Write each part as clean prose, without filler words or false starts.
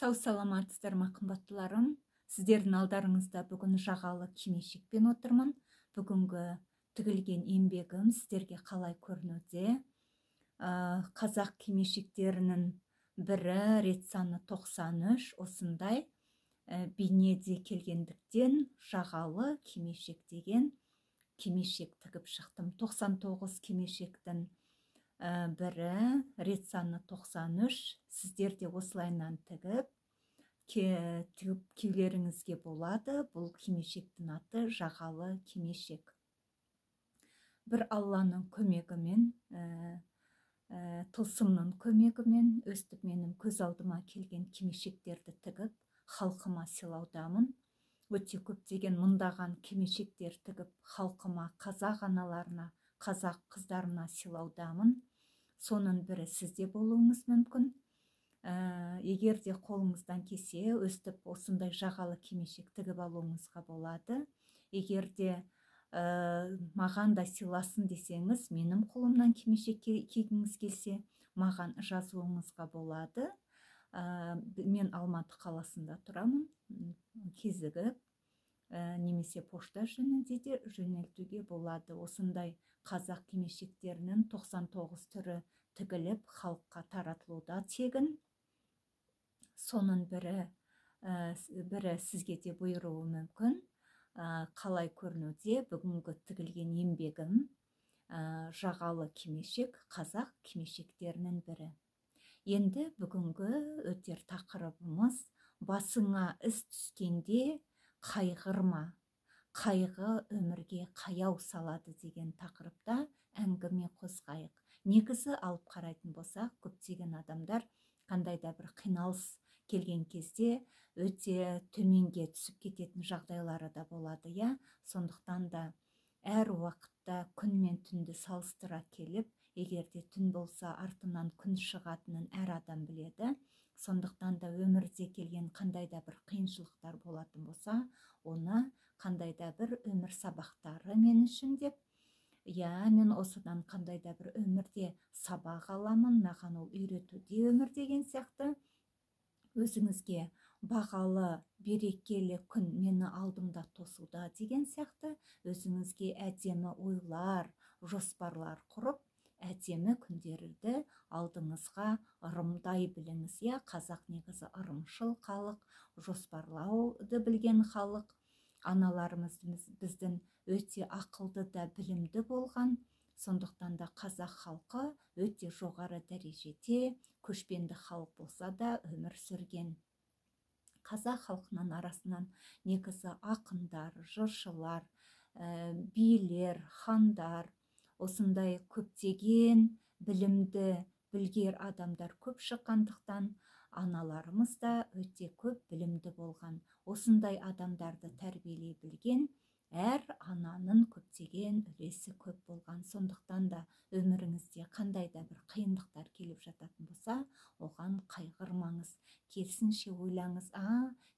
Сау саламатсыздар ма қымбаттыларым. Сіздердің алдарыңызда бүгін жағалы кимешекпен отырмын. Бүгінгі тігілген еңбегім сіздерге қалай көрінуде? Қазақ кимешектерінің бірі, рет саны 93, осындай бейнеде келгендіктен жағалы кимешек деген кимешек тігіп шықтым. 99 кимешектің бірі, рет саны 93. Сіздер де осылайынан тігіп киюлеріңізге болады. Бұл кимешектің аты жағалы кимешек. Бір Алланың көмегімен, тылсымның көмегімен өстіп менің көз алдыма келген кимешектерді тігіп халқыма сыйлаудамын. Өте көптеген мыңдаған кимешектер тігіп халқыма, қазақ аналарына, қазақ қыздарына сыйлаудамын. Соның бірі сізде болуыңыз мүмкін. Егер де қолыңыздан келсе, өстіп осындай жағалы кимешек тігіп алуыңызға болады. Егер де маған да сыйласын десеңіз, менің қолымнан кимешек кигіңіз келсе, маған жазуыңызға болады. Мен Алматы қаласында тұрамын. Кезігіп, немесе пошта жөнінде де жөнелтуге болады. Осындай қазақ кимешектерінің 99 түрі тігіліп халыққа таратылуда тегін. Соның бірі сізге де бұйыруы мүмкін. Қалай көрінуде бүгінгі тігілген еңбегім жағалы кимешек, қазақ кимешектерінің бірі. Енді бүгінгі өтер тақырыбымыз басыңа іс түскенде қайғырма, қайғы өмірге қаяу салады деген тақырыпта әңгіме қозғайық. Негізі алып қарайтын болсақ, көптеген адамдар қандай да бір қиналыс келген кезде өте төменге түсіп кететін жағдайлары да болады, я. Сондықтан да әр уақытта күн мен түнді салыстыра келіп, егер де түн болса артынан күн шығатынын әр адам біледі. Сондықтан да өмірде келген қандай да бір қиыншылықтар болатын болса, оны қандай да бір өмір сабақтары мен үшін деп, мен осыдан қандай да бір өмірде сабақ аламын, маған ол үйретуде өмір деген сияқты. Өзіңізге бағалы, берекелі күн мені алдымда тосуда деген сияқты, өзіңізге әдемі ойлар, жоспарлар құрып, әдемі күндерді алдыңызға ырымдай біліңіз. Қазақ негізі ырымшыл халық, жоспарлауды білген халық. Аналарымыз біздің өте ақылды да білімді болған. Сондықтан да қазақ халқы өте жоғары дәрежеде, көшпенді халық болса да өмір сүрген. Қазақ халқының арасынан негізі ақындар, жыршылар, билер, хандар, осындай көптеген білімді, білгер адамдар көп шыққандықтан, аналарымыз да өте көп білімді болған. Осындай адамдарды тәрбиелей білген әр ананың көптеген үлесі көп болған. Сондықтан да өміріңізде қандай да бір қиындықтар келіп жататын болса, оған қайғырмаңыз. Керісінше ойлаңыз,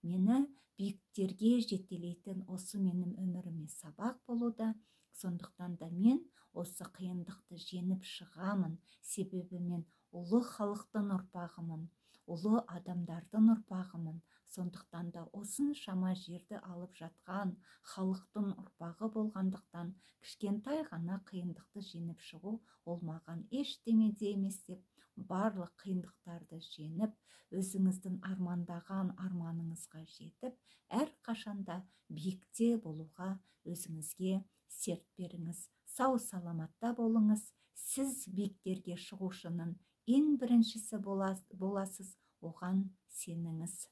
мені биіктерге жетелейтін осы менің өміріме сабақ болуда. Сондықтан да мен осы қиындықты жеңіп шығамын. Себебі мен ұлы халықтың ұрпағымын, ұлы адамдардың ұрпағымын. Сондықтан да осыншама жерді алып жатқан халықтың ұрпағы болғандықтан, кішкентай ғана қиындықты жеңіп шығу ол маған ештеме де емес деп, барлық қиындықтарды жеңіп, өзіңіздің армандаған арманыңызға жетіп, әр қашанда биікте болуға өзіңізге серт беріңіз. Сау саламатта болыңыз. Сіз биіктерге шығушының ең біріншісі боласыз, оған сеніңіз.